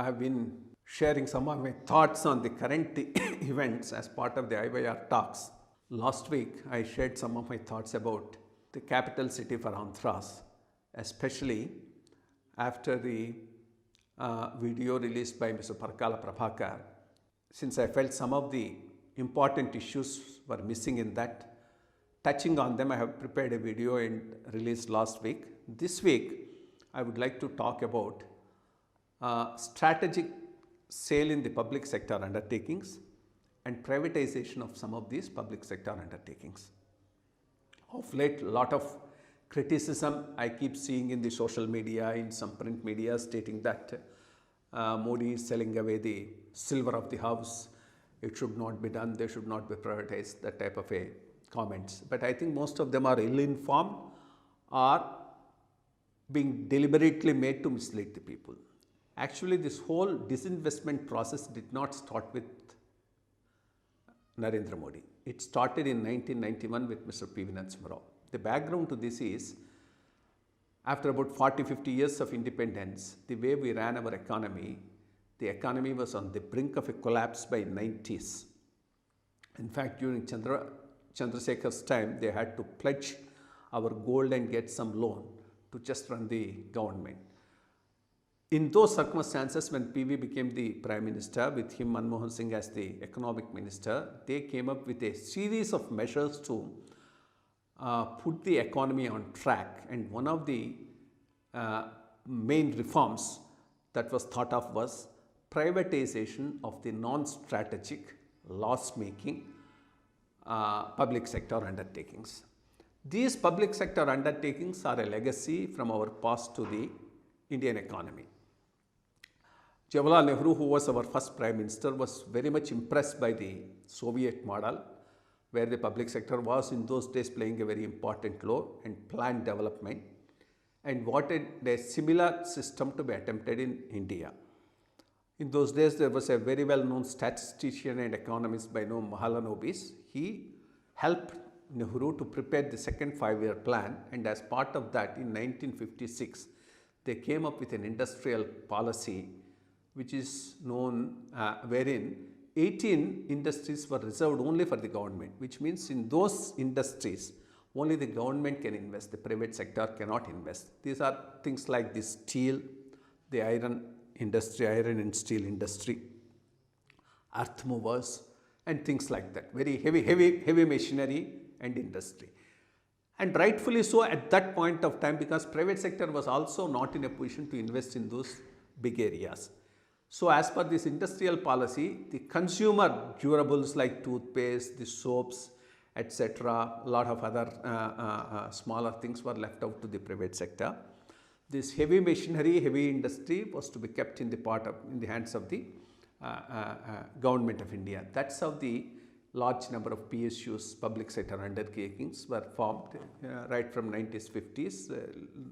I have been sharing some of my thoughts on the current events as part of the IYR talks. Last week, I shared some of my thoughts about the capital city for Andhras, especially after the video released by Mr. Parkala Prabhakar. Since I felt some of the important issues were missing in that, touching on them, I have prepared a video and released last week. This week, I would like to talk about strategic sale in the public sector undertakings and privatization of some of these public sector undertakings. Of late, a lot of criticism I keep seeing in the social media, in some print media, stating that Modi is selling away the silver of the house. It should not be done. They should not be privatized. That type of a comments. But I think most of them are ill-informed or being deliberately made to mislead the people. Actually, this whole disinvestment process did not start with Narendra Modi. It started in 1991 with Mr. PVNXT. The background to this is, after about 40-50 years of independence, the way we ran our economy, the economy was on the brink of a collapse by 90s. In fact, during Chandrasekhar's time, they had to pledge our gold and get some loan to just run the government. In those circumstances, when PV became the Prime Minister, with him Manmohan Singh as the Economic Minister, they came up with a series of measures to put the economy on track. And one of the main reforms that was thought of was privatization of the non-strategic, loss-making public sector undertakings. These public sector undertakings are a legacy from our past to the Indian economy. Jawaharlal Nehru, who was our first Prime Minister, was very much impressed by the Soviet model, where the public sector was in those days playing a very important role in planned development, and wanted a similar system to be attempted in India. In those days, there was a very well-known statistician and economist by name Mahalanobis. He helped Nehru to prepare the second five-year plan, and as part of that, in 1956, they came up with an industrial policy which is known wherein 18 industries were reserved only for the government, which means in those industries only the government can invest, the private sector cannot invest. These are things like the steel, the iron industry, iron and steel industry, earth movers and things like that, very heavy machinery and industry. And rightfully so at that point of time, because private sector was also not in a position to invest in those big areas. So as per this industrial policy, the consumer durables like toothpaste, the soaps, etc., a lot of other smaller things were left out to the private sector. This heavy machinery, heavy industry was to be kept in the hands of the government of India. That's how the large number of PSUs, public sector undertakings, were formed right from 90s, 50s,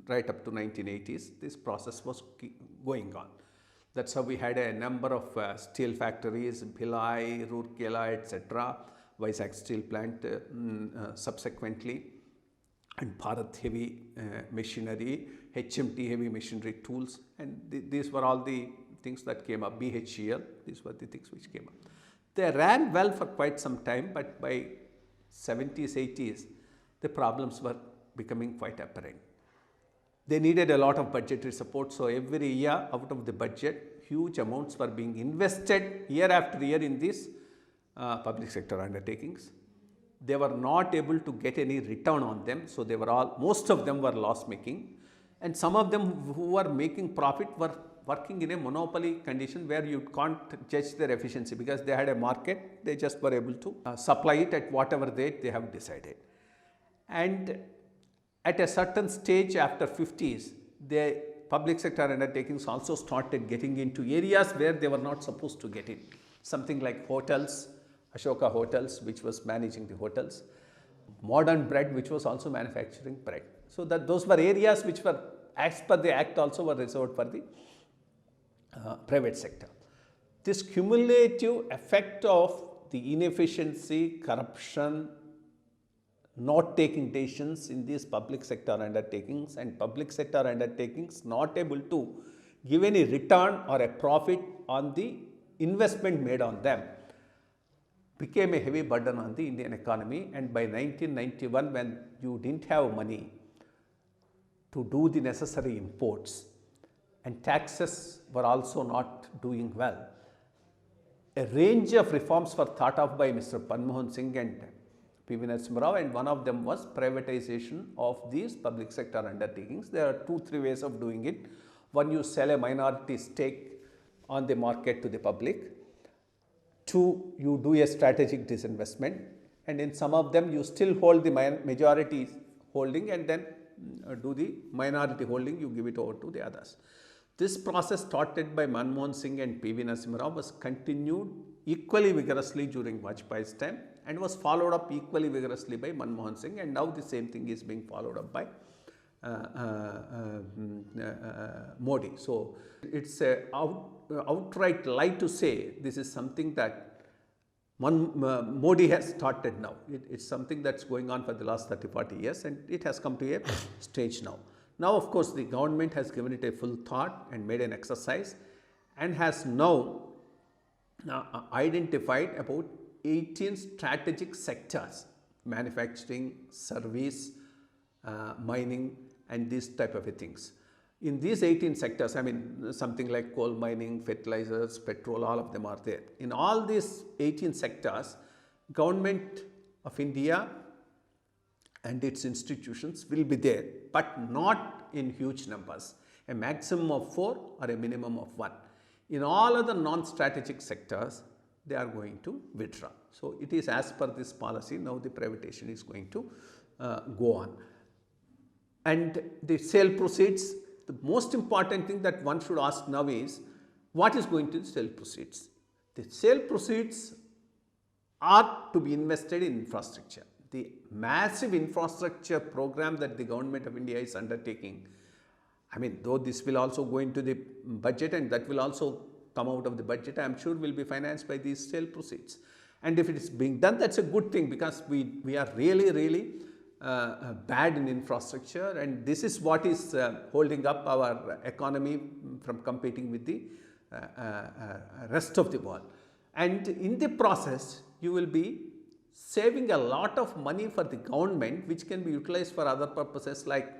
right up to 1980s. This process was going on. That's how we had a number of steel factories, Bhilai, Rourkela, etc., Vizag steel plant subsequently, and Bharat heavy machinery, HMT heavy machinery tools, and these were all the things that came up, BHEL, these were the things which came up. They ran well for quite some time, but by 70s, 80s, the problems were becoming quite apparent. They needed a lot of budgetary support, so every year out of the budget, huge amounts were being invested year after year in these public sector undertakings. They were not able to get any return on them, so they were most of them were loss-making, and some of them who were making profit were working in a monopoly condition where you can't judge their efficiency because they had a market, they just were able to supply it at whatever rate they have decided. And at a certain stage after 50s, the public sector undertakings also started getting into areas where they were not supposed to get in. Something like hotels, Ashoka Hotels, which was managing the hotels, Modern Bread, which was also manufacturing bread. So that those were areas which were, as per the act, also were reserved for the private sector. This cumulative effect of the inefficiency, corruption, not taking decisions in these public sector undertakings, and public sector undertakings not able to give any return or a profit on the investment made on them, became a heavy burden on the Indian economy. And by 1991, when you didn't have money to do the necessary imports and taxes were also not doing well, a range of reforms were thought of by Mr. Manmohan Singh and PV Rao, and one of them was privatization of these public sector undertakings. There are 2-3 ways of doing it. One, you sell a minority stake on the market to the public. 2, you do a strategic disinvestment, and in some of them you still hold the majority holding and then do the minority holding, you give it over to the others. This process started by Manmohan Singh and PV Rao was continued equally vigorously during Vajpayee's time and was followed up equally vigorously by Manmohan Singh, and now the same thing is being followed up by Modi. So it's a outright lie to say this is something that Modi has started now. It's something that's going on for the last 30-40 years, and it has come to a stage now. Now, of course, the government has given it a full thought and made an exercise and has now identified about 18 strategic sectors: manufacturing, service, mining, and these type of things. In these 18 sectors, I mean, something like coal mining, fertilizers, petrol, all of them are there. In all these 18 sectors, Government of India and its institutions will be there, but not in huge numbers, a maximum of 4 or a minimum of 1. In all other non-strategic sectors, they are going to withdraw. So it is as per this policy, now the privatization is going to go on. And the sale proceeds, the most important thing that one should ask now is, what is going to the sale proceeds? The sale proceeds are to be invested in infrastructure. The massive infrastructure program that the Government of India is undertaking, I mean, though this will also go into the budget and that will also come out of the budget, I am sure will be financed by these sale proceeds. And if it is being done, that's a good thing, because we are really bad in infrastructure, and this is what is holding up our economy from competing with the rest of the world. And in the process, you will be saving a lot of money for the government, which can be utilized for other purposes like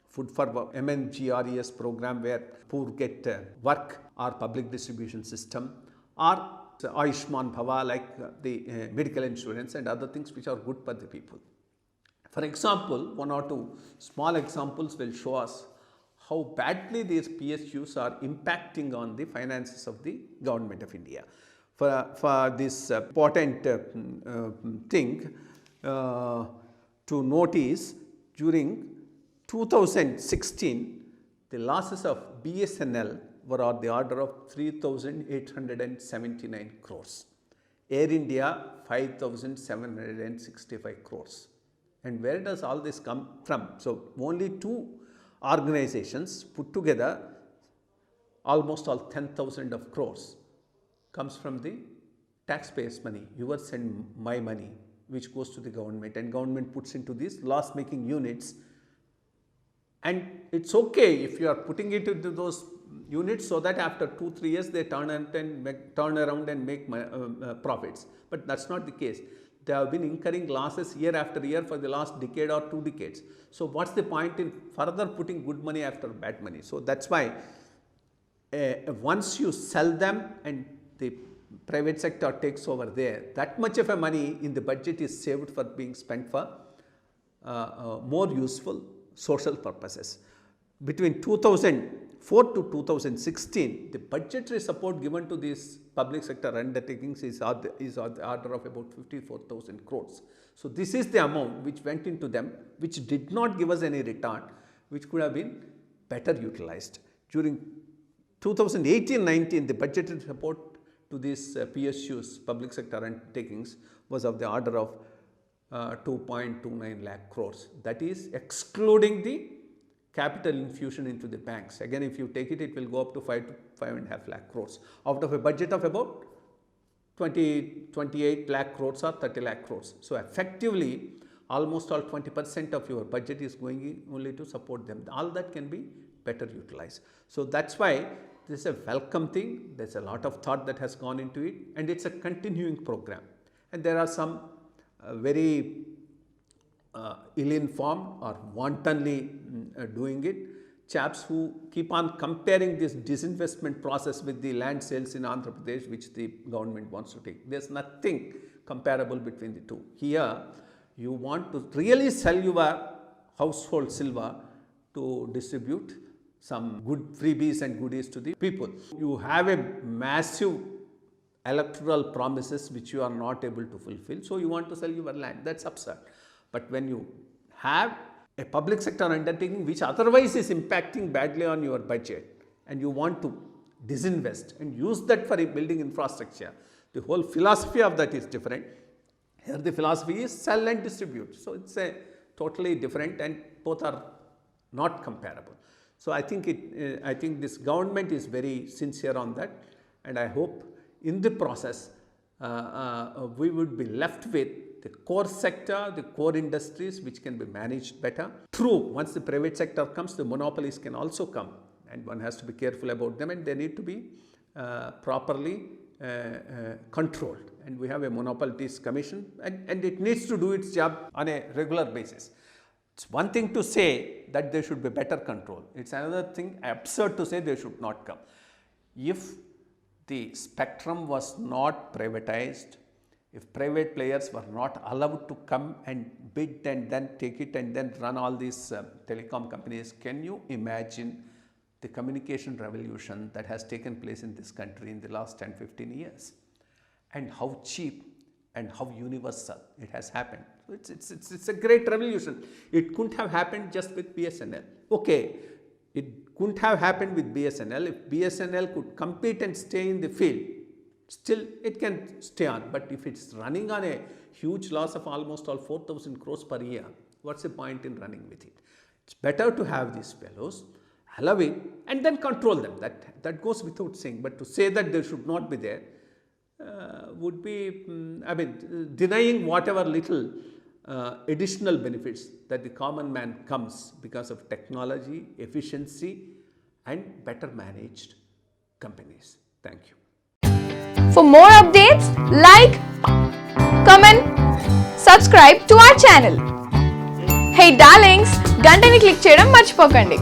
Food for MNGRES program, where poor get work, or public distribution system, or Ayushman Bhava, like the medical insurance and other things which are good for the people. For example, 1 or 2 small examples will show us how badly these PSUs are impacting on the finances of the Government of India. For this important thing to notice, during 2016, the losses of BSNL were on the order of 3,879 crores. Air India, 5,765 crores. And where does all this come from? So only 2 organizations put together, almost all 10,000 of crores comes from the taxpayers' money, yours and my money, which goes to the government, and government puts into these loss-making units. And it's okay if you are putting it into those units so that after 2-3 years they turn around and make profits. But that's not the case. They have been incurring losses year after year for the last decade or 2 decades. So what's the point in further putting good money after bad money? So that's why once you sell them and the private sector takes over there, that much of a money in the budget is saved for being spent for more useful social purposes. Between 2004 to 2016, the budgetary support given to these public sector undertakings is on the order of about 54,000 crores. So this is the amount which went into them, which did not give us any return, which could have been better utilized. During 2018-19, the budgetary support to these PSUs, public sector undertakings, was of the order of 2.29 lakh crores. That is excluding the capital infusion into the banks. Again, if you take it, it will go up to 5 to 5.5 lakh crores out of a budget of about 28 lakh crores or 30 lakh crores. So effectively, almost all 20% of your budget is going only to support them. All that can be better utilized. So that's why this is a welcome thing. There's a lot of thought that has gone into it, and it's a continuing program. And there are some very ill-informed or wantonly doing it, chaps who keep on comparing this disinvestment process with the land sales in Andhra Pradesh, which the government wants to take. There's nothing comparable between the two. Here, you want to really sell your household silver to distribute some good freebies and goodies to the people. You have a massive electoral promises which you are not able to fulfill, so you want to sell your land. That's absurd. But when you have a public sector undertaking which otherwise is impacting badly on your budget, and you want to disinvest and use that for building infrastructure, the whole philosophy of that is different. Here the philosophy is sell and distribute. So it's a totally different, and both are not comparable. So I think this government is very sincere on that, and I hope in the process we would be left with the core sector, the core industries which can be managed better. True, once the private sector comes, the monopolies can also come, and one has to be careful about them, and they need to be properly controlled. And we have a monopolies commission, and it needs to do its job on a regular basis. It's one thing to say that there should be better control. It's another thing absurd to say they should not come. If the spectrum was not privatized, if private players were not allowed to come and bid and then take it and then run all these telecom companies, can you imagine the communication revolution that has taken place in this country in the last 10-15 years, and how cheap and how universal it has happened? So it's a great revolution. It couldn't have happened just with BSNL. Okay, it couldn't have happened with BSNL. If BSNL could compete and stay in the field, still it can stay on. But if it's running on a huge loss of almost all 4,000 crores per year, what's the point in running with it? It's better to have these fellows, allow it, and then control them. That goes without saying. But to say that they should not be there would be, denying whatever little additional benefits that the common man comes because of technology, efficiency, and better managed companies. Thank you. For more updates, like, comment, subscribe to our channel. Hey darlings, గంటని click చేయడం మర్చిపోకండి.